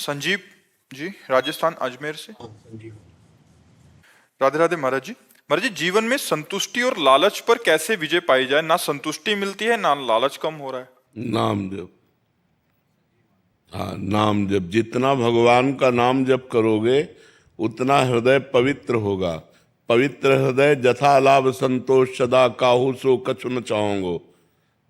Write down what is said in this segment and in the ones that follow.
संजीव जी, राजस्थान अजमेर से। हाँ संजीव। राधे राधे महाराज जी। महाराज जी, जीवन में संतुष्टि और लालच पर कैसे विजय पाई जाए? ना संतुष्टि मिलती है, ना लालच कम हो रहा है। नाम जप। हाँ, नाम जप। जितना भगवान का नाम जप करोगे उतना हृदय पवित्र होगा। पवित्र हृदय जथा लाभ संतोष सदा काहू सो कछु न चाहोगो।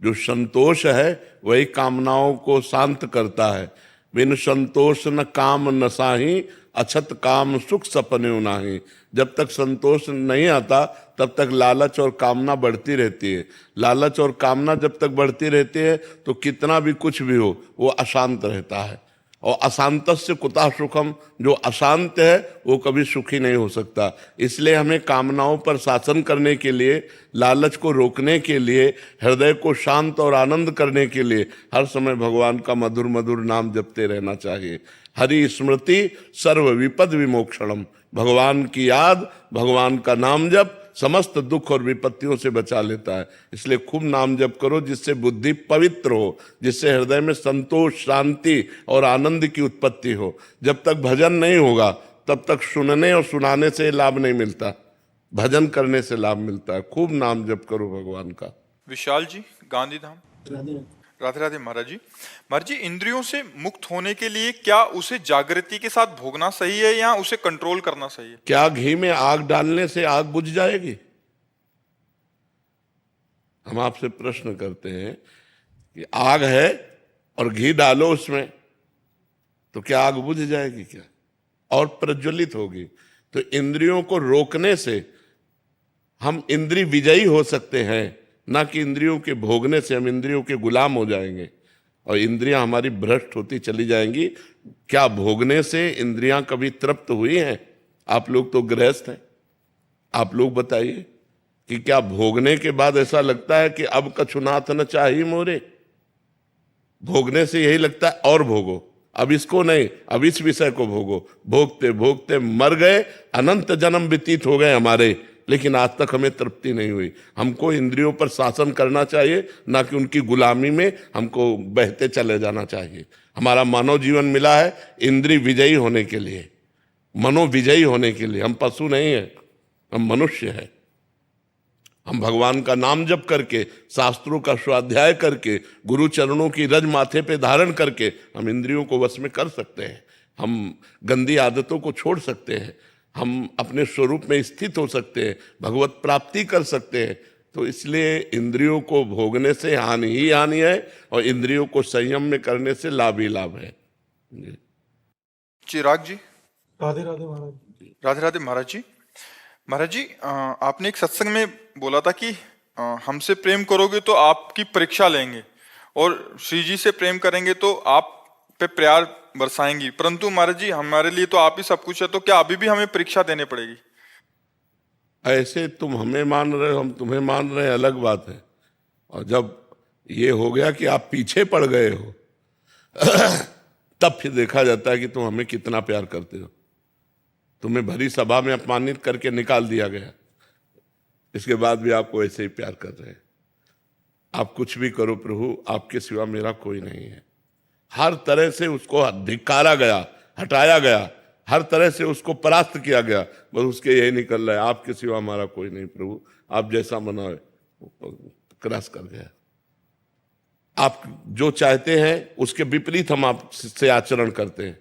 जो संतोष है वही कामनाओं को शांत करता है। बिन संतोष न काम न साही, अछत काम सुख सपने नाही। जब तक संतोष नहीं आता तब तक लालच और कामना बढ़ती रहती है। लालच और कामना जब तक बढ़ती रहती है तो कितना भी कुछ भी हो वो अशांत रहता है। और अशांतस्य कुतः सुखम, जो अशांत है वो कभी सुखी नहीं हो सकता। इसलिए हमें कामनाओं पर शासन करने के लिए, लालच को रोकने के लिए, हृदय को शांत और आनंद करने के लिए हर समय भगवान का मधुर मधुर नाम जपते रहना चाहिए। हरि स्मृति सर्व विपद विमोक्षणम। भगवान की याद, भगवान का नाम जप समस्त दुख और विपत्तियों से बचा लेता है। इसलिए खूब नाम जप करो जिससे बुद्धि पवित्र हो, जिससे हृदय में संतोष, शांति और आनंद की उत्पत्ति हो। जब तक भजन नहीं होगा तब तक सुनने और सुनाने से लाभ नहीं मिलता, भजन करने से लाभ मिलता है। खूब नाम जप करो भगवान का। विशाल जी, गांधीधाम। राधे राधे। राधे राधे महाराज जी। महाराज जी, इंद्रियों से मुक्त होने के लिए क्या उसे जागृति के साथ भोगना सही है या उसे कंट्रोल करना सही है? क्या घी में आग डालने से आग बुझ जाएगी? हम आपसे प्रश्न करते हैं कि आग है और घी डालो उसमें तो क्या आग बुझ जाएगी क्या? और प्रज्वलित होगी। तो इंद्रियों को रोकने से हम इंद्रिय विजयी हो सकते हैं, ना कि इंद्रियों के भोगने से हम इंद्रियों के गुलाम हो जाएंगे और इंद्रियां हमारी भ्रष्ट होती चली जाएंगी। क्या भोगने से इंद्रियां कभी तृप्त हुई हैं? आप लोग तो गृहस्थ हैं, आप लोग बताइए कि क्या भोगने के बाद ऐसा लगता है कि अब कछुनाथ न चाहिए मोरे? भोगने से यही लगता है और भोगो, अब इसको नहीं, अब इस विषय को भोगो। भोगते भोगते मर गए, अनंत जन्म व्यतीत हो गए हमारे, लेकिन आज तक हमें तृप्ति नहीं हुई। हमको इंद्रियों पर शासन करना चाहिए, ना कि उनकी गुलामी में हमको बहते चले जाना चाहिए। हमारा मानव जीवन मिला है इंद्रिय विजयी होने के लिए, मनोविजयी होने के लिए। हम पशु नहीं है, हम मनुष्य है। हम भगवान का नाम जप करके, शास्त्रों का स्वाध्याय करके, गुरु चरणों की रज माथे पे धारण करके हम इंद्रियों को वश में कर सकते हैं। हम गंदी आदतों को छोड़ सकते हैं, हम अपने स्वरूप में स्थित हो सकते हैं, भगवत प्राप्ति कर सकते हैं। तो इसलिए इंद्रियों को भोगने से हानि ही हानि है और इंद्रियों को संयम में करने से लाभ ही लाभ है। चिराग जी। राधे राधे महाराज। राधे राधे महाराज जी। महाराज जी, आपने एक सत्संग में बोला था कि हमसे प्रेम करोगे तो आपकी परीक्षा लेंगे और श्री जी से प्रेम करेंगे तो आप पे प्यार बरसाएंगी। परंतु महाराज जी, हमारे लिए तो आप ही सब कुछ है, तो क्या अभी भी हमें परीक्षा देनी पड़ेगी? ऐसे तुम हमें मान रहे हो, हम तुम्हें मान रहे हैं, अलग बात है। और जब ये हो गया कि आप पीछे पड़ गए हो तब फिर देखा जाता है कि तुम हमें कितना प्यार करते हो। तुम्हें भरी सभा में अपमानित करके निकाल दिया गया, इसके बाद भी आपको ऐसे ही प्यार कर रहे हैं। आप कुछ भी करो प्रभु, आपके सिवा मेरा कोई नहीं है। हर तरह से उसको धिक्कारा गया, हटाया गया, हर तरह से उसको परास्त किया गया, बस उसके यही निकल रहा है, आपके सिवा हमारा कोई नहीं प्रभु, आप जैसा मनाए। क्रॉस कर गया। आप जो चाहते हैं उसके विपरीत हम आपसे आचरण करते हैं।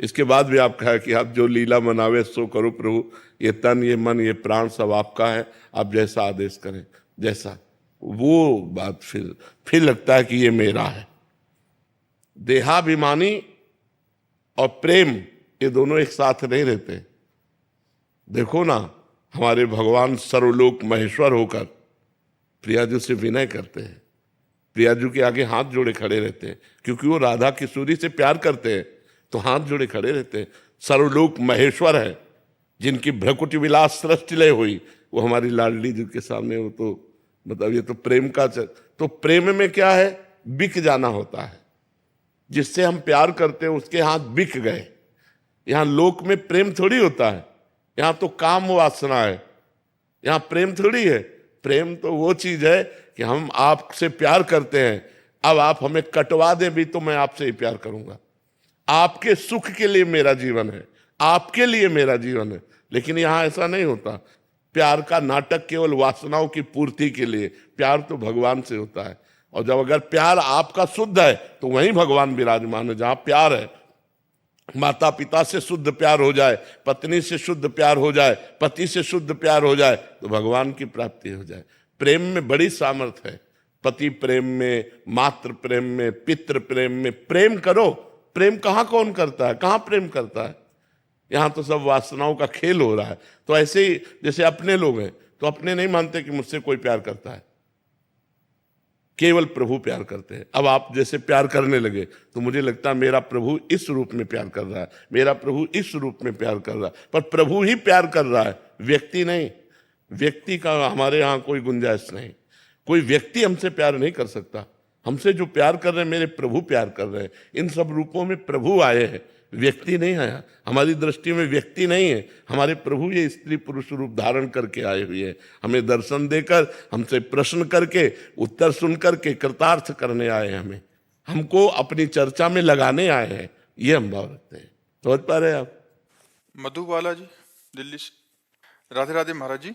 इसके बाद भी आप कहा कि आप जो लीला मनावे सो करो प्रभु, ये तन, ये मन, ये प्राण सब आपका है, आप जैसा आदेश करें। जैसा वो बात फिर लगता है कि ये मेरा है। देहाभिमानी और प्रेम ये दोनों एक साथ नहीं रहते। देखो ना, हमारे भगवान सर्वलोक महेश्वर होकर प्रियाजू से विनय करते हैं, प्रियाजू के आगे हाथ जोड़े खड़े रहते हैं, क्योंकि वो राधा किशोरी से प्यार करते हैं तो हाथ जोड़े खड़े रहते हैं। सर्वलोक महेश्वर है, जिनकी भ्रकुटी विलास सृष्टि लय हुई, वो हमारी लाडली जी के सामने। वो तो मतलब ये तो प्रेम का तो प्रेम में क्या है, बिक जाना होता है। जिससे हम प्यार करते हैं उसके हाथ बिक गए। यहाँ लोक में प्रेम थोड़ी होता है, यहाँ तो काम वासना है, यहाँ प्रेम थोड़ी है। प्रेम तो वो चीज है कि हम आपसे प्यार करते हैं, अब आप हमें कटवा दें भी तो मैं आपसे ही प्यार करूंगा। आपके सुख के लिए मेरा जीवन है, आपके लिए मेरा जीवन है। लेकिन यहां ऐसा नहीं होता। प्यार का नाटक केवल वासनाओं की पूर्ति के लिए, प्यार तो भगवान से होता है। और जब अगर प्यार आपका शुद्ध है तो वहीं भगवान विराजमान है। जहां प्यार है, माता पिता से शुद्ध प्यार हो जाए, पत्नी से शुद्ध प्यार हो जाए, पति से शुद्ध प्यार हो जाए, तो भगवान की प्राप्ति हो जाए। प्रेम में बड़ी सामर्थ्य है। पति प्रेम में, मातृ प्रेम में, पितृ प्रेम में प्रेम करो। प्रेम कहाँ कौन करता है, कहाँ प्रेम करता है? यहां तो सब वासनाओं का खेल हो रहा है। तो ऐसे ही जैसे अपने लोग हैं तो अपने नहीं मानते कि मुझसे कोई प्यार करता है, केवल प्रभु प्यार करते हैं। अब आप जैसे प्यार करने लगे तो मुझे लगता है मेरा प्रभु इस रूप में प्यार कर रहा है, मेरा प्रभु इस रूप में प्यार कर रहा है। पर प्रभु ही प्यार कर रहा है, व्यक्ति नहीं। व्यक्ति का हमारे यहाँ कोई गुंजाइश नहीं। कोई व्यक्ति हमसे प्यार नहीं कर सकता। हमसे जो प्यार कर रहे हैं मेरे प्रभु प्यार कर रहे हैं। इन सब रूपों में प्रभु आए हैं, व्यक्ति नहीं आया। हमारी दृष्टि में व्यक्ति नहीं है, हमारे प्रभु ये स्त्री पुरुष रूप धारण करके आए हुए हैं। हमें दर्शन देकर, हमसे प्रश्न करके, उत्तर सुन करके कृतार्थ करने आए हैं। हमें हमको अपनी चर्चा में लगाने आए हैं। ये हम भाव रखते हैं। समझ पा रहे हैं आप? मधुबाला जी दिल्ली से। राधे राधे महाराज जी।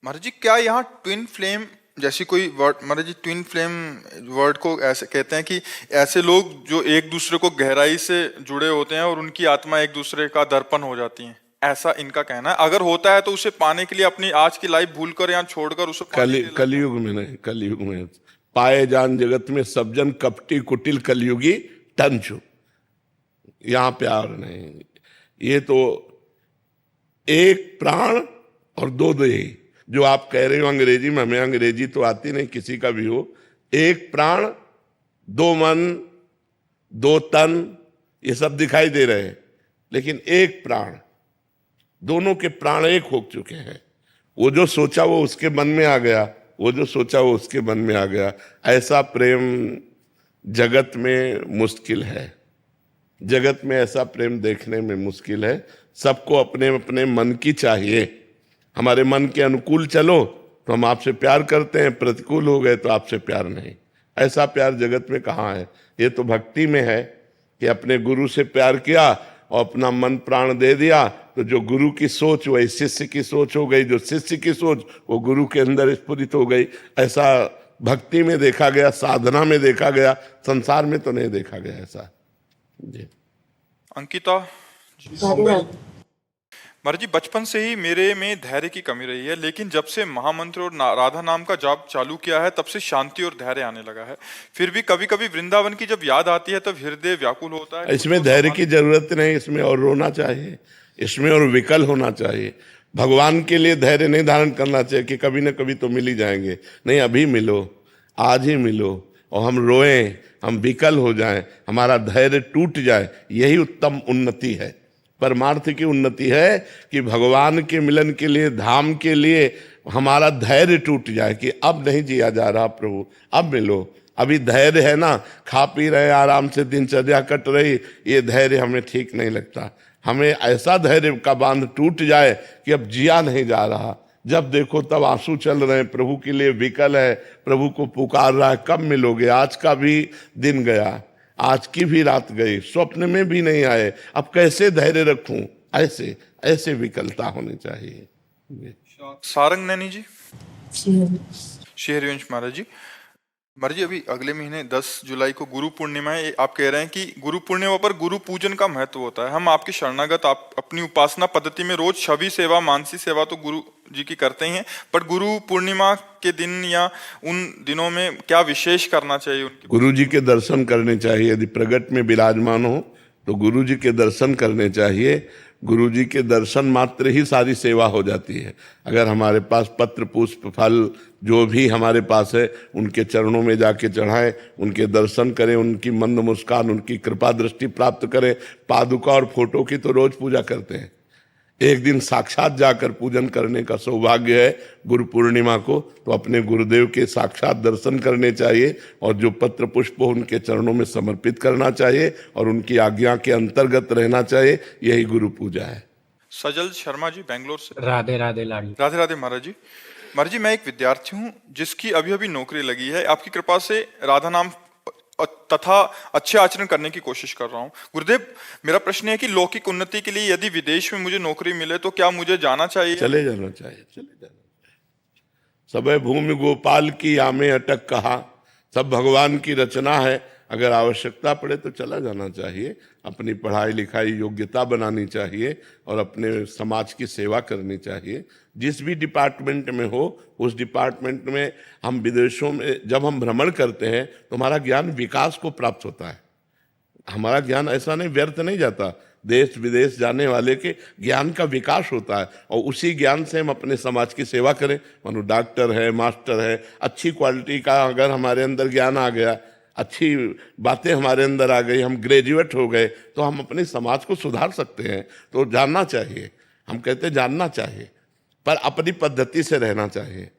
महाराज जी, क्या यहाँ ट्विन फ्लेम जैसी कोई वर्ड, महाराज जी ट्विन फ्लेम वर्ड को ऐसे कहते हैं कि ऐसे लोग जो एक दूसरे को गहराई से जुड़े होते हैं और उनकी आत्मा एक दूसरे का दर्पण हो जाती है, ऐसा इनका कहना है। अगर होता है तो उसे पाने के लिए अपनी आज की लाइफ भूलकर या छोड़कर उसे कलयुग में नहीं, कलयुग में पाए जान जगत में सब जन कपटी कुटिल कलयुगी टंचु। यहां प्यार नहीं। ये तो एक प्राण और दो देही, जो आप कह रहे हो अंग्रेजी में, हमें अंग्रेजी तो आती नहीं, किसी का भी हो। एक प्राण, दो मन, दो तन, ये सब दिखाई दे रहे हैं, लेकिन एक प्राण, दोनों के प्राण एक हो चुके हैं। वो जो सोचा वो उसके मन में आ गया, वो जो सोचा वो उसके मन में आ गया। ऐसा प्रेम जगत में मुश्किल है। जगत में ऐसा प्रेम देखने में मुश्किल है। सबको अपने अपने मन की चाहिए। हमारे मन के अनुकूल चलो तो हम आपसे प्यार करते हैं, प्रतिकूल हो गए तो आपसे प्यार नहीं। ऐसा प्यार जगत में कहाँ है? ये तो भक्ति में है कि अपने गुरु से प्यार किया और अपना मन प्राण दे दिया, तो जो गुरु की सोच वही शिष्य की सोच हो गई, जो शिष्य की सोच वो गुरु के अंदर स्फुरित हो गई। ऐसा भक्ति में देखा गया, साधना में देखा गया, संसार में तो नहीं देखा गया ऐसा। जी अंकिता जी। महाराज जी, बचपन से ही मेरे में धैर्य की कमी रही है, लेकिन जब से महामंत्र और राधा नाम का जाप चालू किया है तब से शांति और धैर्य आने लगा है। फिर भी कभी कभी वृंदावन की जब याद आती है तब हृदय व्याकुल होता है। इसमें धैर्य की जरूरत नहीं, इसमें और रोना चाहिए, इसमें और विकल होना चाहिए। भगवान के लिए धैर्य नहीं धारण करना चाहिए कि कभी ना कभी तो मिल ही जाएंगे। नहीं, अभी मिलो, आज ही मिलो, और हम रोएं, हम विकल हो जाएं, हमारा धैर्य टूट जाए, यही उत्तम उन्नति है। परमार्थ की उन्नति है कि भगवान के मिलन के लिए, धाम के लिए हमारा धैर्य टूट जाए कि अब नहीं जिया जा रहा प्रभु, अब मिलो। अभी धैर्य है ना, खा पी रहे आराम से, दिनचर्या कट रही, ये धैर्य हमें ठीक नहीं लगता। हमें ऐसा धैर्य का बांध टूट जाए कि अब जिया नहीं जा रहा। जब देखो तब आंसू चल रहे हैं, प्रभु के लिए विकल है, प्रभु को पुकार रहा है, कब मिलोगे? आज का भी दिन गया, आज की भी रात गई, स्वप्न में भी नहीं आए, अब कैसे धैर्य रखूं? ऐसे ऐसे विकलता होनी चाहिए। सारंग नैनी जी। शेहरवंश महाराज जी। महाराज जी, अभी अगले महीने 10 जुलाई को गुरु पूर्णिमा है। आप कह रहे हैं कि गुरु पूर्णिमा पर गुरु पूजन का महत्व होता है। हम आपके शरणागत, आप अपनी उपासना पद्धति में रोज छवि सेवा, मानसी सेवा तो गुरु जी की करते ही हैं, पर गुरु पूर्णिमा के दिन या उन दिनों में क्या विशेष करना चाहिए? उनके गुरु जी के दर्शन करने चाहिए। यदि प्रगट में विराजमान हो तो गुरु जी के दर्शन करने चाहिए। गुरु जी के दर्शन मात्र ही सारी सेवा हो जाती है। अगर हमारे पास पत्र, पुष्प, फल जो भी हमारे पास है, उनके चरणों में जाके चढ़ाएं, उनके दर्शन करें, उनकी मंद मुस्कान, उनकी कृपा दृष्टि प्राप्त करें। पादुका और फोटो की तो रोज पूजा करते हैं, एक दिन साक्षात जाकर पूजन करने का सौभाग्य है गुरु पूर्णिमा को, तो अपने गुरुदेव के साक्षात दर्शन करने चाहिए और जो पत्र पुष्प उनके चरणों में समर्पित करना चाहिए और उनकी आज्ञा के अंतर्गत रहना चाहिए। यही गुरु पूजा है। सजल शर्मा जी, बेंगलोर से। राधे राधे लाड़ी। राधे राधे महाराज जी। महाराज जी, मैं एक विद्यार्थी हूँ जिसकी अभी अभी नौकरी लगी है। आपकी कृपा से राधा नाम तथा अच्छे आचरण करने की कोशिश कर रहा हूँ। गुरुदेव, मेरा प्रश्न है कि लौकिक उन्नति के लिए यदि विदेश में मुझे नौकरी मिले तो क्या मुझे जाना चाहिए? चले जाना चाहिए, चले जाना चाहिए। सबे भूमि गोपाल की आमे अटक कहा, सब भगवान की रचना है। अगर आवश्यकता पड़े तो चला जाना चाहिए, अपनी पढ़ाई लिखाई योग्यता बनानी चाहिए और अपने समाज की सेवा करनी चाहिए। जिस भी डिपार्टमेंट में हो, उस डिपार्टमेंट में हम विदेशों में जब हम भ्रमण करते हैं तो हमारा ज्ञान विकास को प्राप्त होता है। हमारा ज्ञान ऐसा नहीं व्यर्थ नहीं जाता, देश विदेश जाने वाले के ज्ञान का विकास होता है और उसी ज्ञान से हम अपने समाज की सेवा करें। मानो डॉक्टर है, मास्टर है, अच्छी क्वालिटी का अगर हमारे अंदर ज्ञान आ गया, अच्छी बातें हमारे अंदर आ गई, हम ग्रेजुएट हो गए, तो हम अपने समाज को सुधार सकते हैं। तो जानना चाहिए, हम कहते हैं जानना चाहिए, पर अपनी पद्धति से रहना चाहिए।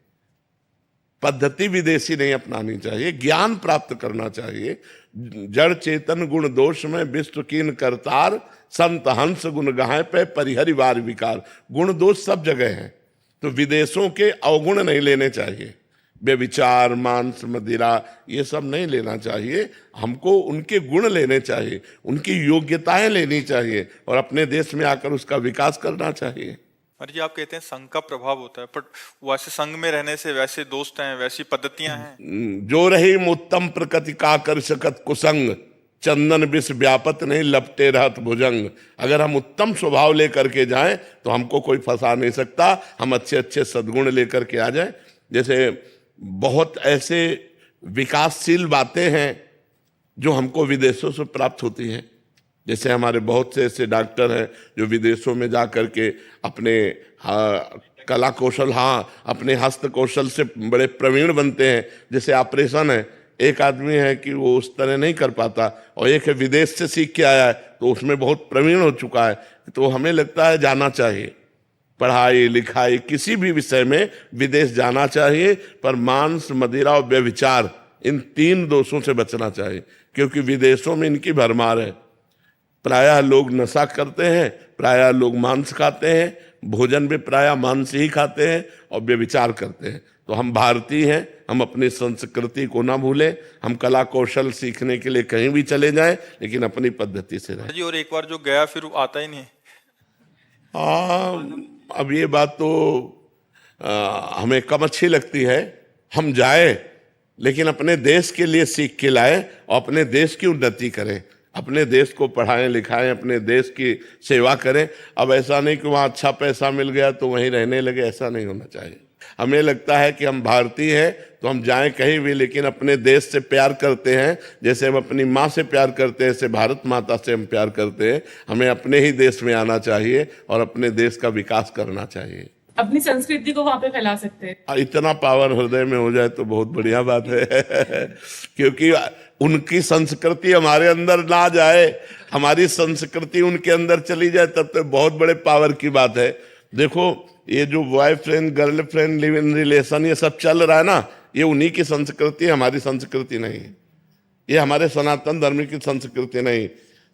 पद्धति विदेशी नहीं अपनानी चाहिए, ज्ञान प्राप्त करना चाहिए। जड़ चेतन गुण दोष में विश्व कीन करतार, संत हंस गुण गाहे पे परिहरिवार विकार। गुण दोष सब जगह हैं, तो विदेशों के अवगुण नहीं लेने चाहिए। व्यभिचार, मांस, मदिरा, ये सब नहीं लेना चाहिए। हमको उनके गुण लेने चाहिए, उनकी योग्यताएं लेनी चाहिए और अपने देश में आकर उसका विकास करना चाहिए। अरे जी, आप कहते हैं संघ का प्रभाव होता है, पर वैसे संघ में रहने से वैसे दोस्त हैं, वैसी पद्धतियां हैं। जो रही उत्तम प्रकृति का कर सकत कुसंग, चंदन विष व्यापत नहीं लपटे रहत भुजंग। अगर हम उत्तम स्वभाव लेकर के जाएं तो हमको कोई फंसा नहीं सकता। हम अच्छे अच्छे सद्गुण लेकर के आ जाएं। जैसे बहुत ऐसे विकासशील बातें हैं जो हमको विदेशों से प्राप्त होती हैं। जैसे हमारे बहुत से ऐसे डॉक्टर हैं जो विदेशों में जा कर के अपने कला कौशल, अपने हस्त कौशल से बड़े प्रवीण बनते हैं। जैसे ऑपरेशन है, एक आदमी है कि वो उस तरह नहीं कर पाता और एक है विदेश से सीख के आया है तो उसमें बहुत प्रवीण हो चुका है। तो हमें लगता है जाना चाहिए, पढ़ाई लिखाई किसी भी विषय में विदेश जाना चाहिए, पर मांस, मदिरा और व्यभिचार, इन 3 दोषों से बचना चाहिए, क्योंकि विदेशों में इनकी भरमार है। प्रायः लोग नशा करते हैं, प्रायः लोग मांस खाते हैं, भोजन भी प्रायः मांस ही खाते हैं और व्यभिचार करते हैं। तो हम भारतीय हैं, हम अपनी संस्कृति को ना भूलें। हम कला कौशल सीखने के लिए कहीं भी चले जाएं, लेकिन अपनी पद्धति से रहें। जी, और एक बार जो गया फिर आता ही नहीं। अब ये बात तो हमें कम अच्छी लगती है। हम जाए लेकिन अपने देश के लिए सीख के लाए और अपने देश की उन्नति करें, अपने देश को पढ़ाएं लिखाएं, अपने देश की सेवा करें। अब ऐसा नहीं कि वहाँ अच्छा पैसा मिल गया तो वहीं रहने लगे, ऐसा नहीं होना चाहिए। हमें लगता है कि हम भारतीय हैं तो हम जाएं कहीं भी, लेकिन अपने देश से प्यार करते हैं। जैसे हम अपनी माँ से प्यार करते हैं, ऐसे भारत माता से हम प्यार करते हैं। हमें अपने ही देश में आना चाहिए और अपने देश का विकास करना चाहिए। अपनी संस्कृति को वहां पे फैला सकते हैं। इतना पावर हृदय में हो जाए तो बहुत बढ़िया बात है क्योंकि उनकी संस्कृति हमारे अंदर ना जाए, हमारी संस्कृति उनके अंदर चली जाए, तब तो बहुत बड़े पावर की बात है। देखो, ये जो boyfriend girlfriend live in relation ये सब चल रहा है ना, ये उन्हीं की संस्कृति, हमारी संस्कृति नहीं। ये हमारे सनातन धर्म की संस्कृति नहीं।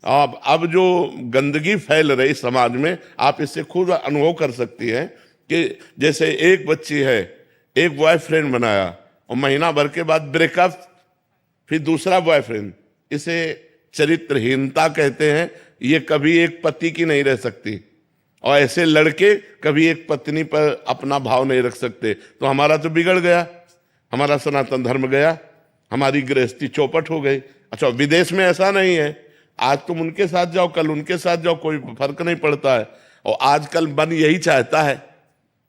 अब जो गंदगी फैल रही समाज में, आप इससे खुद अनुभव कर सकती हैं कि जैसे एक बच्ची है, एक बॉयफ्रेंड बनाया और महीना भर के बाद ब्रेकअप, फिर दूसरा बॉयफ्रेंड। इसे चरित्रहीनता कहते हैं। ये कभी एक पति की नहीं रह सकती और ऐसे लड़के कभी एक पत्नी पर अपना भाव नहीं रख सकते। तो हमारा तो बिगड़ गया, हमारा सनातन धर्म गया, हमारी गृहस्थी चौपट हो गई। अच्छा, विदेश में ऐसा नहीं है। आज तुम उनके साथ जाओ, कल उनके साथ जाओ, कोई फर्क नहीं पड़ता है। और आजकल मन यही चाहता है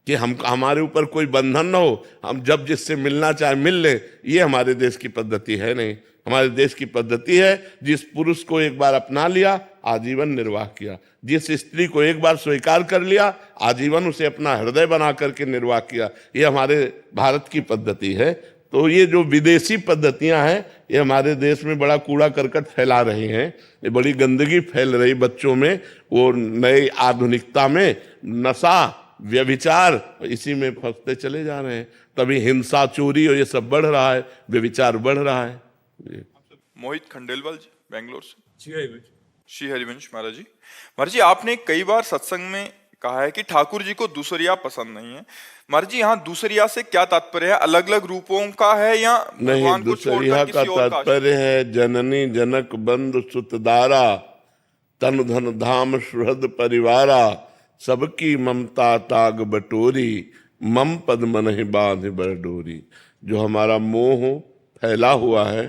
कि हमारे ऊपर कोई बंधन ना हो, हम जब जिससे मिलना चाहे मिल ले। ये हमारे देश की पद्धति है नहीं। हमारे देश की पद्धति है, जिस पुरुष को एक बार अपना लिया आजीवन निर्वाह किया, जिस स्त्री को एक बार स्वीकार कर लिया आजीवन उसे अपना हृदय बना करके निर्वाह किया। ये हमारे भारत की पद्धति है। तो ये जो विदेशी पद्धतियां हैं, ये हमारे देश में बड़ा कूड़ा करकट फैला रही हैं, ये बड़ी गंदगी फैल रही बच्चों में। वो नई आधुनिकता में नशा, व्यभिचार, इसी में फंसते चले जा रहे हैं। तभी हिंसा, चोरी और ये सब बढ़ रहा है, व्यभिचार बढ़ रहा है। मोहित खंडेलवाल जी, बेंगलोर से। श्री हरिवंश महाराज जी। महाराज जी, आपने कई बार सत्संग में कहा है कि ठाकुर जी को दूसरिया पसंद नहीं है। महाराज जी, यहाँ दूसरिया से क्या तात्पर्य है? अलग अलग रूपों का है या नहीं, भगवान को दूसरिया छोड़कर का किसी और का? तात्पर्य है जननी जनक बंधु सुतदारा, तन धन धाम सुहृद परिवारा, सबकी ममता ताग बटोरी, मम पद मन ही बांध बरडोरी। जो हमारा मोह फैला हुआ है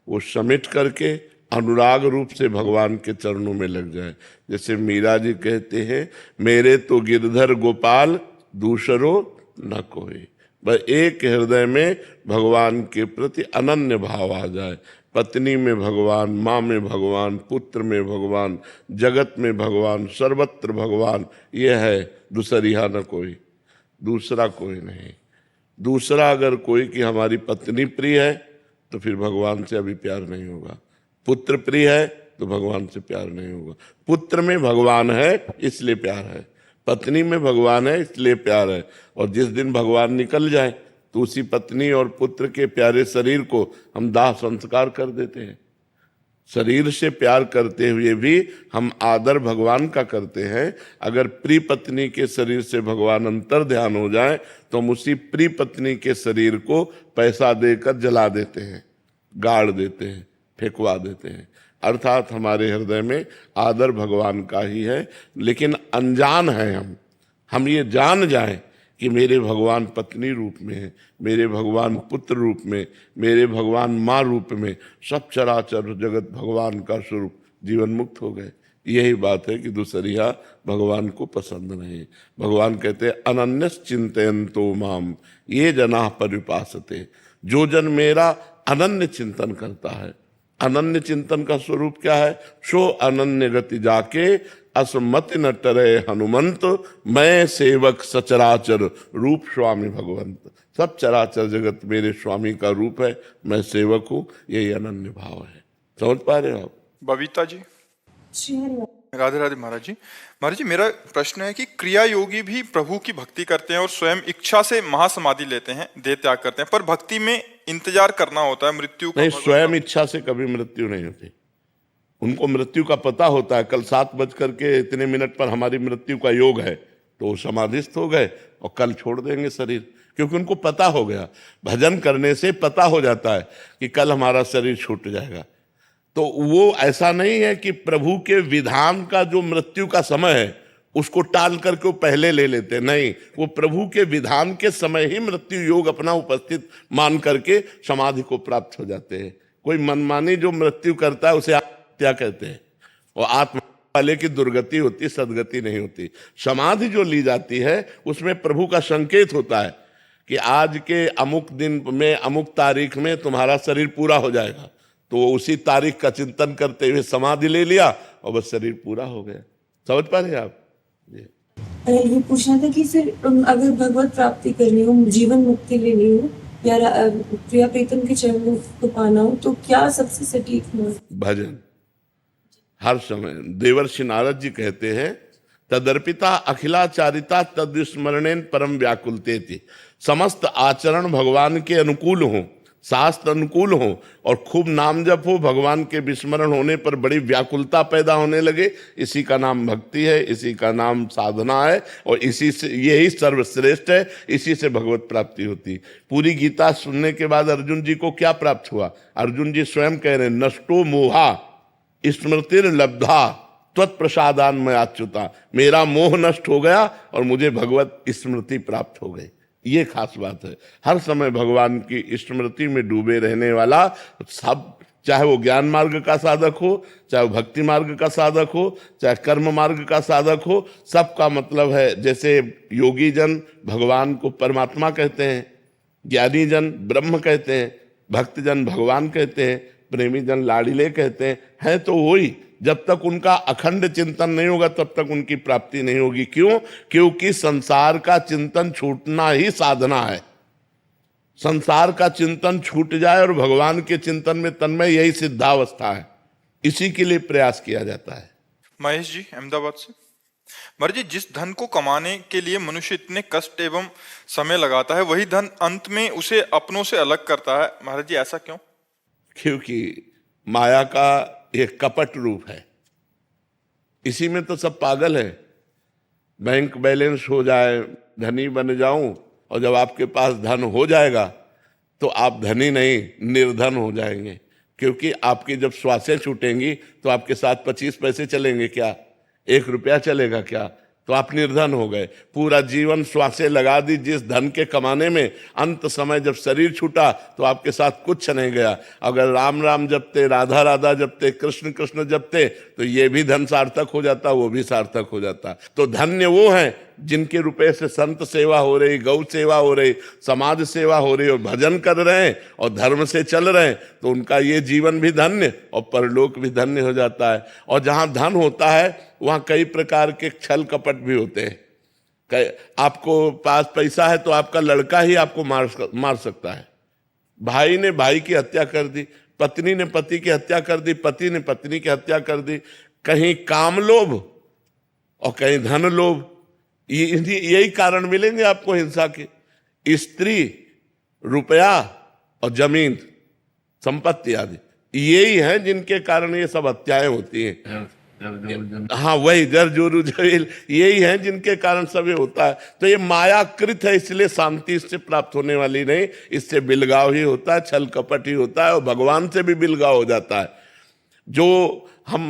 वो समेट करके अनुराग रूप से भगवान के चरणों में लग जाए। जैसे मीरा जी कहते हैं, मेरे तो गिरधर गोपाल दूसरो न कोई। बस एक हृदय में भगवान के प्रति अनन्य भाव आ जाए। पत्नी में भगवान, माँ में भगवान, पुत्र में भगवान, जगत में भगवान, सर्वत्र भगवान। यह है दूसरिया न कोई, दूसरा कोई नहीं। दूसरा अगर कोई कि हमारी पत्नी प्रिय है तो फिर भगवान से अभी प्यार नहीं होगा। पुत्र प्रिय है तो भगवान से प्यार नहीं होगा। पुत्र में भगवान है इसलिए प्यार है, पत्नी में भगवान है इसलिए प्यार है। और जिस दिन भगवान निकल जाए तो उसी पत्नी और पुत्र के प्यारे शरीर को हम दाह संस्कार कर देते हैं। शरीर से प्यार करते हुए भी हम आदर भगवान का करते हैं। अगर प्रिय पत्नी के शरीर से भगवान अंतर ध्यान हो जाए तो हम उसी प्रिय पत्नी के शरीर को पैसा देकर जला देते हैं, गाड़ देते हैं, फेंकवा देते हैं। अर्थात हमारे हृदय में आदर भगवान का ही है, लेकिन अनजान है हम ये जान जाएं कि मेरे भगवान पत्नी रूप में है, मेरे भगवान पुत्र रूप में, मेरे भगवान माँ रूप में, सब चराचर जगत भगवान का स्वरूप, जीवन मुक्त हो गए। यही बात है कि दूसरिया भगवान को पसंद नहीं। भगवान कहते हैं अनन्यस चिंतयन्तो माम ये जना परिपासते। जो जन मेरा अनन्य चिंतन करता है। अनन्य चिंतन का स्वरूप क्या है? सो अनन्य गति जाके असमति न टरे हनुमंत, मैं सेवक सचराचर रूप स्वामी भगवंत। सब चराचर जगत मेरे स्वामी का रूप है, मैं सेवक हूँ। यही अनन्य भाव है। समझ पा रहे हो आप? बबीता जी। राधे राधे महाराज जी। महाराज जी, मेरा प्रश्न है कि क्रिया योगी भी प्रभु की भक्ति करते हैं और स्वयं इच्छा से महासमाधि लेते हैं, देह त्याग करते हैं, पर भक्ति में इंतजार करना होता है मृत्यु का। नहीं, स्वयं इच्छा से कभी मृत्यु नहीं होती। उनको मृत्यु का पता होता है, कल 7:इतने पर हमारी मृत्यु का योग है, तो वो समाधिस्थ हो गए और कल छोड़ देंगे शरीर, क्योंकि उनको पता हो गया। भजन करने से पता हो जाता है कि कल हमारा शरीर छूट जाएगा। तो वो ऐसा नहीं है कि प्रभु के विधान का जो मृत्यु का समय है उसको टाल करके वो पहले ले लेते, नहीं, वो प्रभु के विधान के समय ही मृत्यु योग अपना उपस्थित मान करके समाधि को प्राप्त हो जाते हैं। कोई मनमानी जो मृत्यु करता है उसे क्या कहते हैं? और आत्मा वाले की दुर्गति होती, सदगति नहीं होती। समाधि जो ली जाती है उसमें प्रभु का संकेत होता है कि आज के अमुक दिन में अमुक तारीख में तुम्हारा शरीर पूरा हो जाएगा। तो वो उसी तारीख का चिंतन करते हुए समाधि ले लिया और बस शरीर पूरा हो गया। समझ पा रहे आप? ये पूछना था कि सर अगर भगवत प्राप्ति करनी हो, जीवन मुक्ति लेनी हो या प्रिया प्रीतम के चरणों को पाना हो, तो क्या सबसे सटीक हो? भजन। हर समय देवर्षि नारद जी कहते हैं, तदर्पिता अखिलाचारिता तद्विस्मरणेन परम व्याकुलतेति। समस्त आचरण भगवान के अनुकूल हो, शास्त्र अनुकूल हो और खूब नाम जप हो, भगवान के विस्मरण होने पर बड़ी व्याकुलता पैदा होने लगे, इसी का नाम भक्ति है, इसी का नाम साधना है और इसी से यही सर्वश्रेष्ठ है। इसी से भगवत प्राप्ति होती। पूरी गीता सुनने के बाद अर्जुन जी को क्या प्राप्त हुआ? अर्जुन जी स्वयं कह रहे हैं, नष्टो मोहा स्मृतिर लब्धा त्वत्प्रसादान में अच्युता। मेरा मोह नष्ट हो गया और मुझे भगवत स्मृति प्राप्त हो गई। ये खास बात है। हर समय भगवान की स्मृति में डूबे रहने वाला सब, चाहे वो ज्ञान मार्ग का साधक हो, चाहे वो भक्ति मार्ग का साधक हो, चाहे कर्म मार्ग का साधक हो, सबका मतलब है, जैसे योगी जन भगवान को परमात्मा कहते हैं, ज्ञानी जन ब्रह्म कहते हैं, भक्त जन भगवान कहते हैं, प्रेमी जन लाड़िले कहते हैं तो वही। जब तक उनका अखंड चिंतन नहीं होगा तब तक उनकी प्राप्ति नहीं होगी। क्यों? क्योंकि संसार का चिंतन छूटना ही साधना है। संसार का चिंतन छूट जाए और भगवान के चिंतन में तन्मय, यही सिद्धावस्था है। इसी के लिए प्रयास किया जाता है। महेश जी अहमदाबाद से। महाराज जी, जिस धन को कमाने के लिए मनुष्य इतने कष्ट एवं समय लगाता है, वही धन अंत में उसे अपनों से अलग करता है। महाराज जी, ऐसा क्यों? क्योंकि माया का एक कपट रूप है। इसी में तो सब पागल है। बैंक बैलेंस हो जाए, धनी बन जाऊं, और जब आपके पास धन हो जाएगा तो आप धनी नहीं, निर्धन हो जाएंगे। क्योंकि आपकी जब श्वासें छूटेंगी तो आपके साथ 25 पैसे चलेंगे क्या, 1 रुपया चलेगा क्या? तो आप निर्धन हो गए। पूरा जीवन श्वासें लगा दी जिस धन के कमाने में, अंत समय जब शरीर छूटा तो आपके साथ कुछ नहीं गया। अगर राम राम जपते, राधा राधा जपते, कृष्ण कृष्ण जपते, तो ये भी धन सार्थक हो जाता, वो भी सार्थक हो जाता। तो धन्य वो हैं जिनके रुपए से संत सेवा हो रही, गौ सेवा हो रही, समाज सेवा हो रही, और भजन कर रहे हैं और धर्म से चल रहे हैं, तो उनका ये जीवन भी धन्य और परलोक भी धन्य हो जाता है। और जहां धन होता है वहां कई प्रकार के छल कपट भी होते हैं। आपको पास पैसा है तो आपका लड़का ही आपको मार सकता है। भाई ने भाई की हत्या कर दी, पत्नी ने पति की हत्या कर दी, पति ने पत्नी की हत्या कर दी। कहीं काम लोभ और कहीं धन लोभ, यही कारण मिलेंगे आपको हिंसा के। स्त्री, रुपया और जमीन, संपत्ति आदि, यही हैं जिनके कारण ये सब हत्याएं होती हैं। हाँ, वही जर जोरू जवेल, यही हैं जिनके कारण सब ये होता है। तो ये मायाकृत है, इसलिए शांति इससे प्राप्त होने वाली नहीं, इससे बिलगाव ही होता है, छल कपट ही होता है, और भगवान से भी बिलगाव हो जाता है। जो हम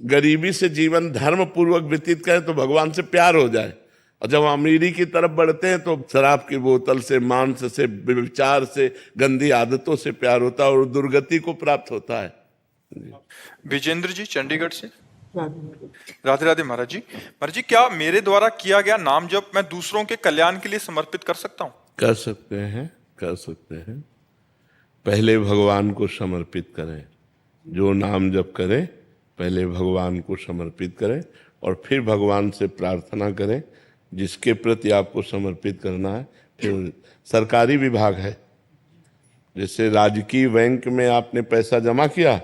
गरीबी से जीवन धर्म पूर्वक व्यतीत करें तो भगवान से प्यार हो जाए, और जब अमीरी की तरफ बढ़ते हैं तो शराब की बोतल से, मांस से, विचार से, गंदी आदतों से प्यार होता है और दुर्गति को प्राप्त होता है। विजेंद्र जी चंडीगढ़ से। राधे राधे महाराज जी। महाराज जी, क्या मेरे द्वारा किया गया नाम जप मैं दूसरों के कल्याण के लिए समर्पित कर सकता हूँ? कर सकते हैं, कर सकते हैं। पहले भगवान को समर्पित करें। जो नाम जप करें पहले भगवान को समर्पित करें, और फिर भगवान से प्रार्थना करें जिसके प्रति आपको समर्पित करना है। फिर सरकारी विभाग है, जैसे राजकीय बैंक में आपने पैसा जमा किया,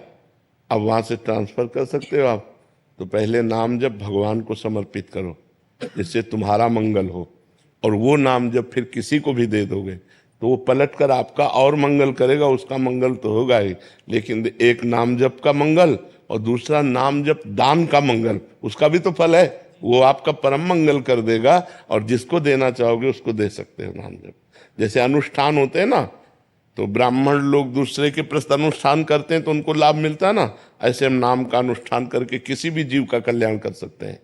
अब वहां से ट्रांसफर कर सकते हो आप। तो पहले नाम जब भगवान को समर्पित करो जिससे तुम्हारा मंगल हो, और वो नाम जब फिर किसी को भी दे दोगे तो वो पलट कर आपका और मंगल करेगा। उसका मंगल तो होगा ही, लेकिन एक नाम जप का मंगल और दूसरा नाम जप दान का मंगल, उसका भी तो फल है, वो आपका परम मंगल कर देगा। और जिसको देना चाहोगे उसको दे सकते हो नाम जप। जैसे अनुष्ठान होते हैं ना, तो ब्राह्मण लोग दूसरे के प्रति अनुष्ठान करते हैं तो उनको लाभ मिलता है ना, ऐसे हम नाम का अनुष्ठान करके किसी भी जीव का कल्याण कर सकते हैं।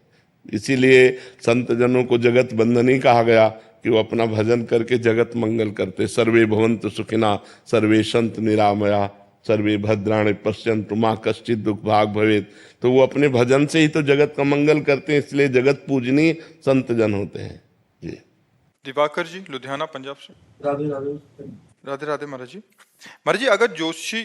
इसीलिए संत जनों को जगत बंधनी कहा गया कि वो अपना भजन करके जगत मंगल करते। सर्वे भवन्तु सुखिना, सर्वे सन्तु निरामया, सर्वे भद्राणि पश्यन्तु मा कश्चित् दुख भाग भवेत्। तो वो अपने भजन से ही तो जगत का मंगल करते हैं, इसलिए जगत पूजनीय संत जन होते हैं। जी। दिवाकर जी लुधियाना पंजाब से। राधे राधे। राधे राधे महाराज जी। महाराज जी, अगर ज्योतिषी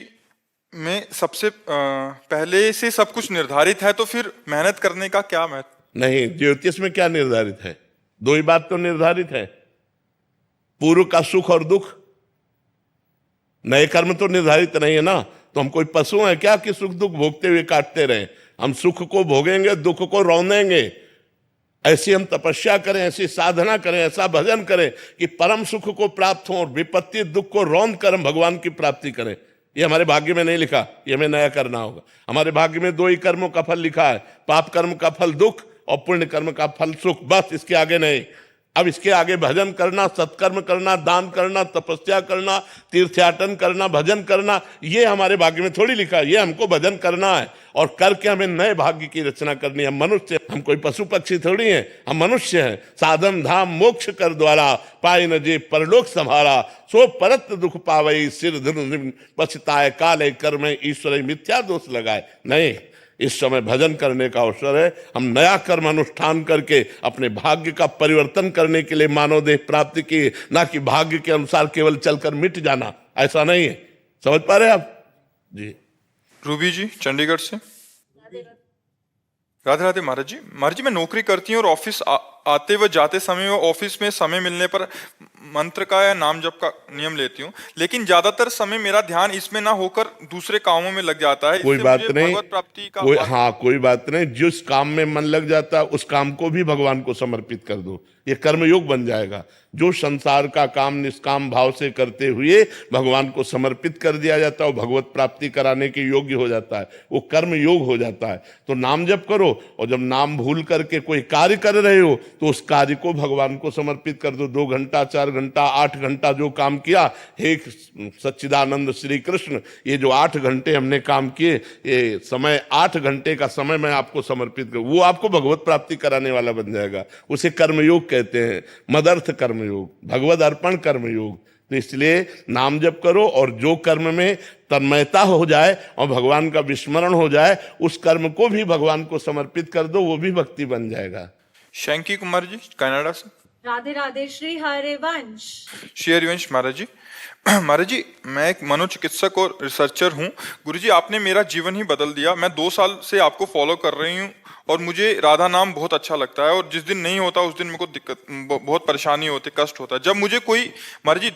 में सबसे पहले से सब कुछ निर्धारित है तो फिर मेहनत करने का क्या महत्व? नहीं, ज्योतिष में क्या निर्धारित है? दो ही बात तो निर्धारित है, पूर्व का सुख और दुख। नए कर्म तो निर्धारित नहीं है ना। तो हम कोई पशु हैं क्या कि सुख दुख भोगते हुए काटते रहे? हम सुख को भोगेंगे, दुख को रौंदेंगे। ऐसी हम तपस्या करें, ऐसी साधना करें, ऐसा भजन करें कि परम सुख को प्राप्त हो और विपत्ति दुख को रौंद कर हम भगवान की प्राप्ति करें। ये हमारे भाग्य में नहीं लिखा, ये हमें नया करना होगा। हमारे भाग्य में दो ही कर्मों का फल लिखा है, पाप कर्म का फल दुख और पुण्य कर्म का फल सुख, बस इसके आगे नहीं। अब इसके आगे भजन करना, सत्कर्म करना, दान करना, तपस्या करना, तीर्थयाटन करना, भजन करना, ये हमारे भाग्य में थोड़ी लिखा है। ये हमको भजन करना है और करके हमें नए भाग्य की रचना करनी है। हम मनुष्य, हम कोई पशु पक्षी थोड़ी हैं, हम मनुष्य हैं। साधन धाम मोक्ष कर द्वारा, पाए न जे परलोक संभारा, सो परत दुख पावई, सिर धुन पछताए, काले कर्म ईश्वर मिथ्या दोष लगाए। नहीं, इस समय भजन करने का अवसर है। हम नया कर्म अनुष्ठान करके अपने भाग्य का परिवर्तन करने के लिए मानव देह प्राप्ति की, ना कि भाग्य के अनुसार केवल चलकर मिट जाना। ऐसा नहीं है। समझ पा रहे आप जी? रूबी जी चंडीगढ़ से। राधे राधे महाराज जी। महाराज जी, मैं नौकरी करती हूँ और ऑफिस आते व जाते समय व ऑफिस में समय मिलने पर मंत्र का या नाम जप का नियम लेती हूँ, लेकिन ज्यादातर समय मेरा ध्यान इसमें ना होकर दूसरे कामों में लग जाता है। कोई बात नहीं, भगवत प्राप्ति का हाँ कोई बात नहीं। जिस काम में मन लग जाता है उस काम को भी भगवान को समर्पित कर दो, ये कर्मयोग बन जाएगा। जो संसार का काम निष्काम भाव से करते हुए भगवान को समर्पित कर दिया जाता है वो भगवत प्राप्ति कराने के योग्य हो जाता है, वो कर्म योग हो जाता है। तो नाम जप करो, और जब नाम भूल करके कोई कार्य कर रहे हो तो उस कार्य को भगवान को समर्पित कर दो। 2 घंटा, 4 घंटा, 8 घंटा जो काम किया, हे सच्चिदानंद श्री कृष्ण, ये जो 8 घंटे हमने काम किए, ये समय 8 घंटे का समय मैं आपको समर्पित करूँ, वो आपको भगवत प्राप्ति कराने वाला बन जाएगा। उसे कर्मयोग कहते हैं, मदर्थ कर्मयोग, भगवद अर्पण कर्मयोग। तो इसलिए नाम जप करो, और जो कर्म में तन्मयता हो जाए और भगवान का विस्मरण हो जाए, उस कर्म को भी भगवान को समर्पित कर दो, वो भी भक्ति बन जाएगा। शंकी कुमार जी कनाडा से। राधे राधे श्री हरिवंश। श्री हरिवंश महाराज जी। महाराज जी, मैं एक मनोचिकित्सक और रिसर्चर हूँ। गुरुजी, आपने मेरा जीवन ही बदल दिया। मैं 2 साल से आपको फॉलो कर रही हूँ और मुझे राधा नाम बहुत अच्छा लगता है, और जिस दिन नहीं होता उस दिन मेरे को दिक्कत, बहुत परेशानी होती, कष्ट होता है। जब मुझे कोई, महाराज जी,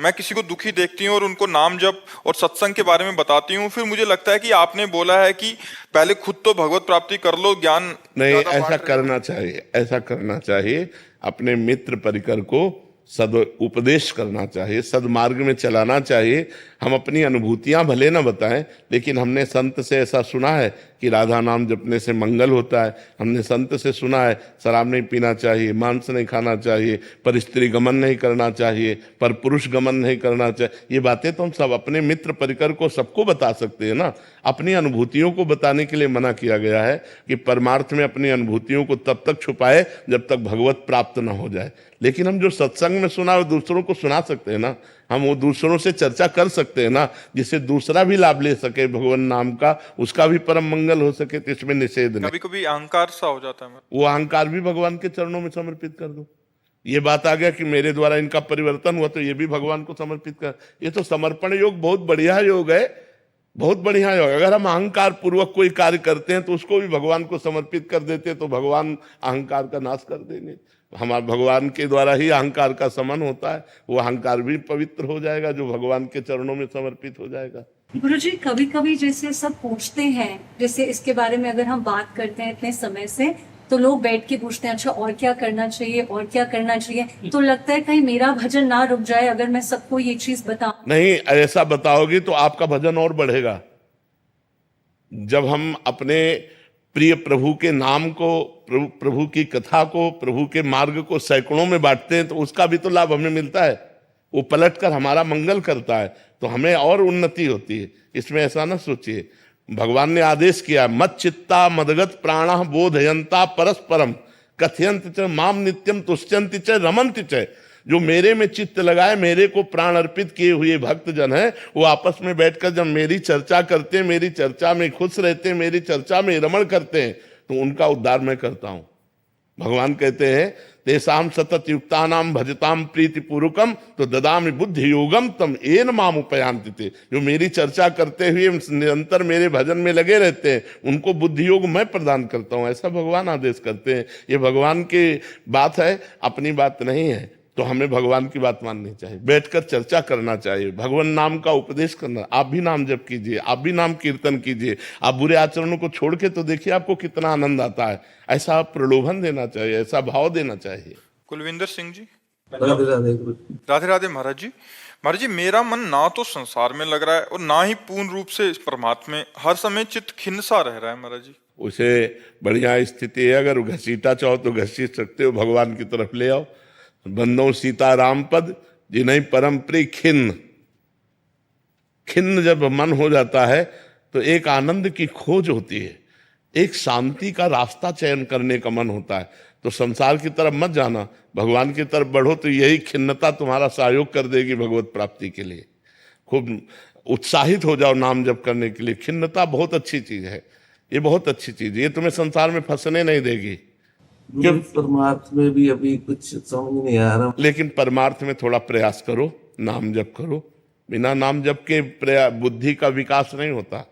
मैं किसी को दुखी देखती हूँ और उनको नाम जप और सत्संग के बारे में बताती हूँ, फिर मुझे लगता है कि आपने बोला है कि पहले खुद तो भगवत प्राप्ति कर लो, ज्ञान नहीं, ऐसा करना चाहिए, ऐसा करना चाहिए। अपने मित्र परिकर को सद उपदेश करना चाहिए, सदमार्ग में चलाना चाहिए। हम अपनी अनुभूतियां भले ना बताएं, लेकिन हमने संत से ऐसा सुना है कि राधा नाम जपने से मंगल होता है। हमने संत से सुना है शराब नहीं पीना चाहिए, मांस नहीं खाना चाहिए, पर स्त्री गमन नहीं करना चाहिए, पर पुरुष गमन नहीं करना चाहिए। ये बातें तो हम सब अपने मित्र परिकर को सबको बता सकते हैं ना। अपनी अनुभूतियों को बताने के लिए मना किया गया है कि परमार्थ में अपनी अनुभूतियों को तब तक छुपाए जब तक भगवत प्राप्त ना हो जाए। लेकिन हम जो सत्संग में सुना, वो दूसरों को सुना सकते हैं ना, हम वो दूसरों से चर्चा कर सकते हैं ना, जिससे दूसरा भी लाभ ले सके भगवान नाम का, उसका भी परम मंगल हो सके। तो इसमें निषेध नहीं। कभी कभी अहंकार सा हो जाता है, वो अहंकार भी भगवान के चरणों में समर्पित कर दो। ये बात आ गया कि मेरे द्वारा इनका परिवर्तन हुआ, तो ये भी भगवान को समर्पित कर। ये तो समर्पण योग बहुत बढ़िया योग है, बहुत बढ़िया योग। अगर हम अहंकार पूर्वक कोई कार्य करते हैं तो उसको भी भगवान को समर्पित कर देते हैं, तो भगवान अहंकार का नाश कर देंगे। हमारे भगवान के द्वारा ही अहंकार का समन होता है, वो अहंकार भी पवित्र हो जाएगा जो भगवान के चरणों में समर्पित हो जाएगा। गुरुजी, कभी कभी जैसे सब पूछते हैं, जैसे इसके बारे में अगर हम बात करते हैं इतने समय से, तो लोग बैठ के पूछते हैं अच्छा और क्या करना चाहिए, और क्या करना चाहिए। तो लगता है कहीं मेरा भजन ना रुक जाए अगर मैं सबको ये चीज बताऊं। नहीं, ऐसा बताओगी तो आपका भजन और बढ़ेगा। जब हम अपने प्रिय प्रभु के नाम को, प्रभु की कथा को, प्रभु के मार्ग को सैकड़ों में बांटते हैं, तो उसका भी तो लाभ हमें मिलता है। वो पलटकर हमारा मंगल करता है, तो हमें और उन्नति होती है। इसमें ऐसा ना सोचिए। भगवान ने आदेश किया, मत चित्ता मदगत प्राणा बोधयंता परस्परम कथयंत च माम नित्यम तुष्यंति च रमन्ति च। जो मेरे में चित्त लगाए, मेरे को प्राण अर्पित किए हुए भक्त जन है, वो आपस में बैठकर जब मेरी चर्चा करते हैं, मेरी चर्चा में खुश रहते हैं, मेरी चर्चा में रमण करते हैं, तो उनका उद्धार मैं करता हूं। भगवान कहते हैं, तेसाम सतत युक्तानाम भजताम प्रीति पूर्वकम तो ददामि बुद्धि योगम तम एन माम उपयांति ते। जो मेरी चर्चा करते हुए निरंतर मेरे भजन में लगे रहते हैं, उनको बुद्धि योग मैं प्रदान करता हूं। ऐसा भगवान आदेश करते हैं। ये भगवान की बात है, अपनी बात नहीं है। तो हमें भगवान की बात माननी चाहिए, बैठकर चर्चा करना चाहिए, भगवान नाम का उपदेश करना। आप भी नाम जप कीजिए, आप भी नाम कीर्तन कीजिए, आप बुरे आचरणों को छोड़ के तो देखिए आपको कितना आनंद आता है। ऐसा प्रलोभन देना चाहिए, ऐसा भाव देना चाहिए। कुलविंदर सिंह जी। राधे राधे गुरु। राधे राधे महाराज जी। महाराज जी, मेरा मन ना तो संसार में लग रहा है और ना ही पूर्ण रूप से इस परमात्मा में। हर समय चित्त खिन्न सा रह रहा है महाराज जी। उसे बढ़िया स्थिति है, अगर घसीटा चाहो तो घसीट सकते हो, भगवान की तरफ ले आओ। बंदो सीताराम पद जिन्हें परम प्रिय खिन्न। खिन्न जब मन हो जाता है तो एक आनंद की खोज होती है, एक शांति का रास्ता चयन करने का मन होता है। तो संसार की तरफ मत जाना, भगवान की तरफ बढ़ो, तो यही खिन्नता तुम्हारा सहयोग कर देगी भगवत प्राप्ति के लिए। खूब उत्साहित हो जाओ नाम जप करने के लिए। खिन्नता बहुत अच्छी चीज है, ये बहुत अच्छी चीज है, ये तुम्हें संसार में फंसने नहीं देगी। परमार्थ में भी अभी कुछ समझ नहीं आ रहा, लेकिन परमार्थ में थोड़ा प्रयास करो, नाम जप करो। बिना नाम जप के बुद्धि का विकास नहीं होता।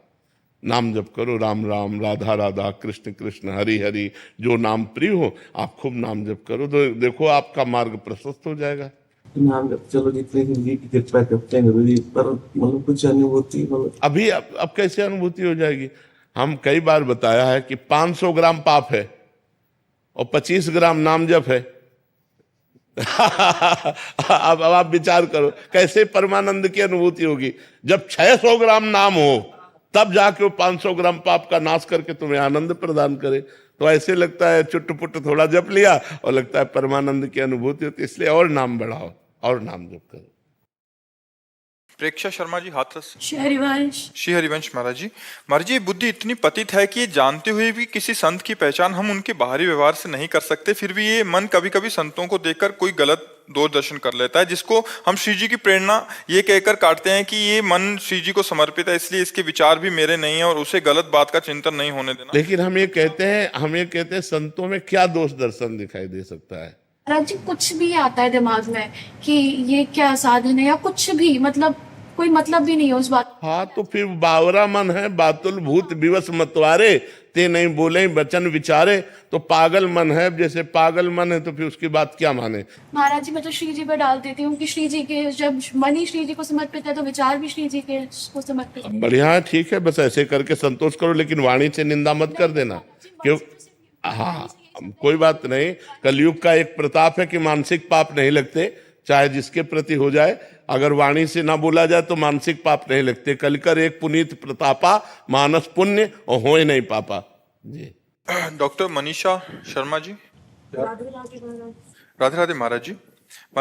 नाम जप करो, राम राम, राधा राधा, कृष्ण कृष्ण, हरि हरि, जो नाम प्रिय हो आप खूब नाम जप करो, तो देखो आपका मार्ग प्रशस्त हो जाएगा। नाम जप चलो जितने की कृपा करते हैं गुरु जी, पर मतलब कुछ अनुभूति मतलब अभी अब कैसे अनुभूति हो जाएगी? हम कई बार बताया है कि 500 ग्राम पाप है और 25 ग्राम नाम जप है। अब आप विचार करो कैसे परमानंद की अनुभूति होगी। जब 600 ग्राम नाम हो तब जाके वो 500 ग्राम पाप का नाश करके तुम्हें आनंद प्रदान करे। तो ऐसे लगता है चुट-पुट थोड़ा जप लिया और लगता है परमानंद की अनुभूति होती है। इसलिए और नाम बढ़ाओ और नाम जप करो। प्रेक्षा शर्मा जी हाथरस। श्री हरिवंश। श्री हरिवंश महाराज जी ये बुद्धि इतनी पतित है कि ये जानते हुए भी किसी संत की पहचान हम उनके बाहरी व्यवहार से नहीं कर सकते, फिर भी ये मन कभी कभी संतों को देखकर कोई गलत दूरदर्शन कर लेता है, जिसको हम श्री जी की प्रेरणा ये कहकर काटते हैं कि ये मन श्री जी को समर्पित है, इसलिए इसके विचार भी मेरे नहीं है और उसे गलत बात का चिंतन नहीं होने देना। लेकिन हम ये कहते हैं संतों में क्या दोष दर्शन दिखाई दे सकता है? महाराज जी कुछ भी आता है दिमाग में कि ये क्या साधन है या कुछ भी, मतलब कोई मतलब भी नहीं है उस बात। हाँ तो फिर बावरा मन है, बातुल भूत विवश मतवारे, ते नहीं बोले वचन विचारे। तो पागल मन है, जैसे पागल मन है तो फिर उसकी बात क्या माने? महाराज जी मैं तो श्री जी पे डाल देती हूँ कि श्री जी के जब मन ही श्री जी को समर्पित है तो विचार भी श्री जी के को समर्पित है। बढ़िया है, ठीक है, बस ऐसे करके संतोष करो, लेकिन वाणी से निंदा मत कर देना। क्यों? हाँ कोई बात नहीं, कलयुग का एक प्रताप है कि मानसिक पाप नहीं लगते, चाहे जिसके प्रति हो जाए। अगर वाणी से ना बोला जाए तो मानसिक पाप नहीं लगते। कलकर एक पुनीत प्रतापा, मानस पुण्य और होए नहीं पापा। जी डॉक्टर मनीषा शर्मा जी। राधे राधे महाराज। राधे राधे महाराज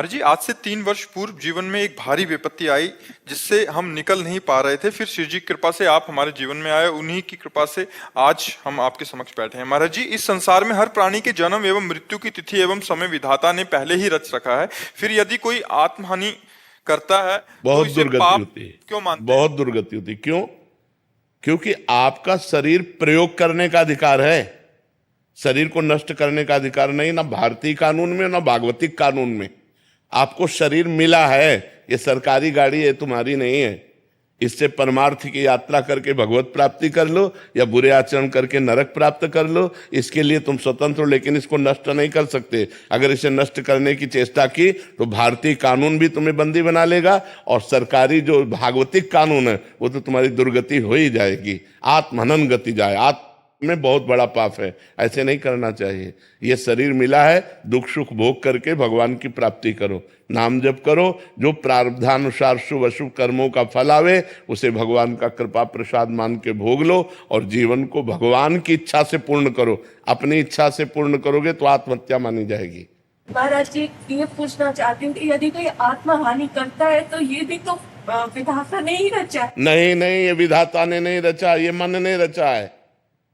जी आज से 3 वर्ष पूर्व जीवन में एक भारी विपत्ति आई जिससे हम निकल नहीं पा रहे थे, फिर श्री जी की कृपा से आप हमारे जीवन में आए, उन्हीं की कृपा से आज हम आपके समक्ष बैठे हैं। महाराज जी इस संसार में हर प्राणी के जन्म एवं मृत्यु की तिथि एवं समय विधाता ने पहले ही रच रखा है, फिर यदि कोई आत्महानि करता है बहुत तो इसे दुर्गति पाप होती है, क्यों मानते हैं? बहुत दुर्गति होती है। क्यों? क्योंकि आपका शरीर प्रयोग करने का अधिकार है, शरीर को नष्ट करने का अधिकार नहीं, ना भारतीय कानून में ना भागवतिक कानून में। आपको शरीर मिला है, ये सरकारी गाड़ी है, तुम्हारी नहीं है। इससे परमार्थ की यात्रा करके भगवत प्राप्ति कर लो या बुरे आचरण करके नरक प्राप्त कर लो, इसके लिए तुम स्वतंत्र हो, लेकिन इसको नष्ट नहीं कर सकते। अगर इसे नष्ट करने की चेष्टा की तो भारतीय कानून भी तुम्हें बंदी बना लेगा और सरकारी जो भागवतिक कानून है वो तो तुम्हारी दुर्गति हो ही जाएगी, आत्महनन गति जाए। आत्म में बहुत बड़ा पाप है, ऐसे नहीं करना चाहिए। ये शरीर मिला है, दुख सुख भोग करके भगवान की प्राप्ति करो, नाम जप करो, जो प्रारब्धानुसार शुभ अशुभ कर्मों का फल आवे उसे भगवान का कृपा प्रसाद मान के भोग लो और जीवन को भगवान की इच्छा से पूर्ण करो। अपनी इच्छा से पूर्ण करोगे तो आत्महत्या मानी जाएगी। महाराज जी ये पूछना चाहती हूँ कि यदि कोई आत्मा हानि करता है तो ये भी तो विधाता ने ही रचा है। नहीं, ये विधाता ने नहीं रचा, ये मन ने रचा है,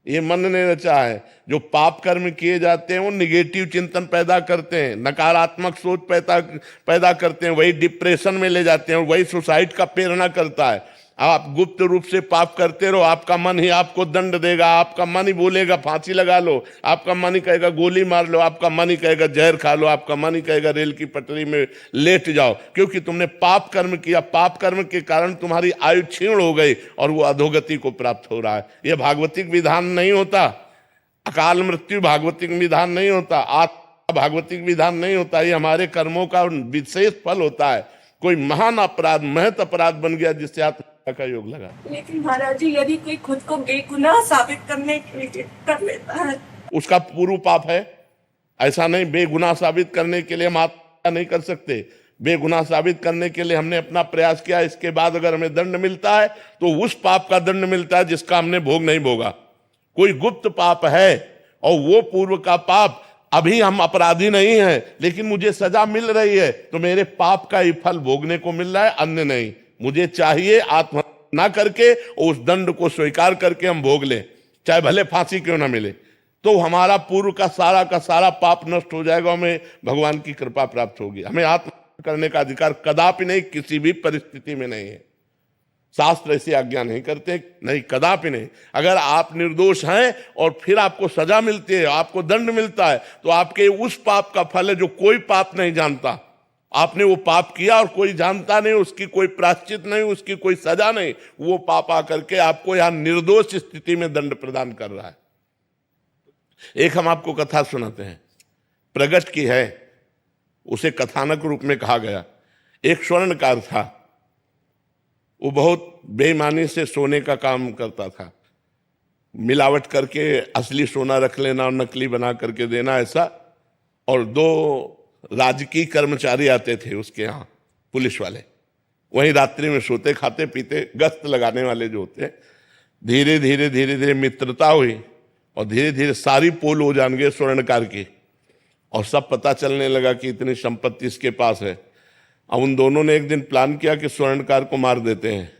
ये मन ने रचा है। जो पाप कर्म किए जाते हैं वो निगेटिव चिंतन पैदा करते हैं, नकारात्मक सोच पैदा करते हैं, वही डिप्रेशन में ले जाते हैं, वही सुसाइड का प्रेरणा करता है। आप गुप्त रूप से पाप करते रहो, आपका मन ही आपको दंड देगा, आपका मन ही बोलेगा फांसी लगा लो, आपका मन ही कहेगा गोली मार लो, आपका मन ही कहेगा जहर खा लो, आपका मन ही कहेगा रेल की पटरी में लेट जाओ, क्योंकि तुमने पाप कर्म किया। पाप कर्म के कारण तुम्हारी आयु क्षीण हो गई और वो अधोगति को प्राप्त हो रहा है। यह भागवतिक विधान नहीं होता, अकाल मृत्यु भागवतिक विधान नहीं होता, आत्मा भागवतिक विधान नहीं होता। ये हमारे कर्मों का विशेष फल होता है। कोई महान अपराध, महत अपराध बन गया जिससे आत्महत्या का योग लगा। लेकिन महाराज जी यदि कोई खुद को बेगुनाह साबित करने के लिए कर लेता है, उसका पूर्व पाप है। ऐसा नहीं, बेगुनाह साबित करने के लिए हम आत्महत्या नहीं कर सकते। बेगुनाह साबित करने के लिए हमने अपना प्रयास किया, इसके बाद अगर हमें दंड मिलता है तो उस पाप का दंड मिलता है जिसका हमने भोग नहीं भोगा। कोई गुप्त पाप है और वो पूर्व का पाप, अभी हम अपराधी नहीं हैं लेकिन मुझे सजा मिल रही है तो मेरे पाप का ही फल भोगने को मिल रहा है, अन्य नहीं। मुझे चाहिए आत्महत्या ना करके उस दंड को स्वीकार करके हम भोग लें, चाहे भले फांसी क्यों ना मिले, तो हमारा पूर्व का सारा पाप नष्ट हो जाएगा, हमें भगवान की कृपा प्राप्त होगी। हमें आत्महत्या करने का अधिकार कदापि नहीं, किसी भी परिस्थिति में नहीं है। शास्त्र ऐसी आज्ञा नहीं करते, नहीं, कदापि नहीं। अगर आप निर्दोष हैं और फिर आपको सजा मिलती है, आपको दंड मिलता है, तो आपके उस पाप का फल है जो कोई पाप नहीं जानता। आपने वो पाप किया और कोई जानता नहीं, उसकी कोई प्रायश्चित नहीं, उसकी कोई सजा नहीं, वो पाप आकर के आपको यहां निर्दोष स्थिति में दंड प्रदान कर रहा है। एक हम आपको कथा सुनाते हैं, प्रगट की है, उसे कथानक रूप में कहा गया। एक स्वर्णकार था, वो बहुत बेईमानी से सोने का काम करता था, मिलावट करके असली सोना रख लेना और नकली बना करके देना, ऐसा। और 2 राजकीय कर्मचारी आते थे उसके यहाँ, पुलिस वाले, वहीं रात्रि में सोते खाते पीते, गश्त लगाने वाले जो होते। धीरे धीरे मित्रता हुई और धीरे धीरे सारी पोल हो जाएंगे स्वर्णकार की, और सब पता चलने लगा कि इतनी संपत्ति इसके पास है। अब उन दोनों ने एक दिन प्लान किया कि स्वर्णकार को मार देते हैं।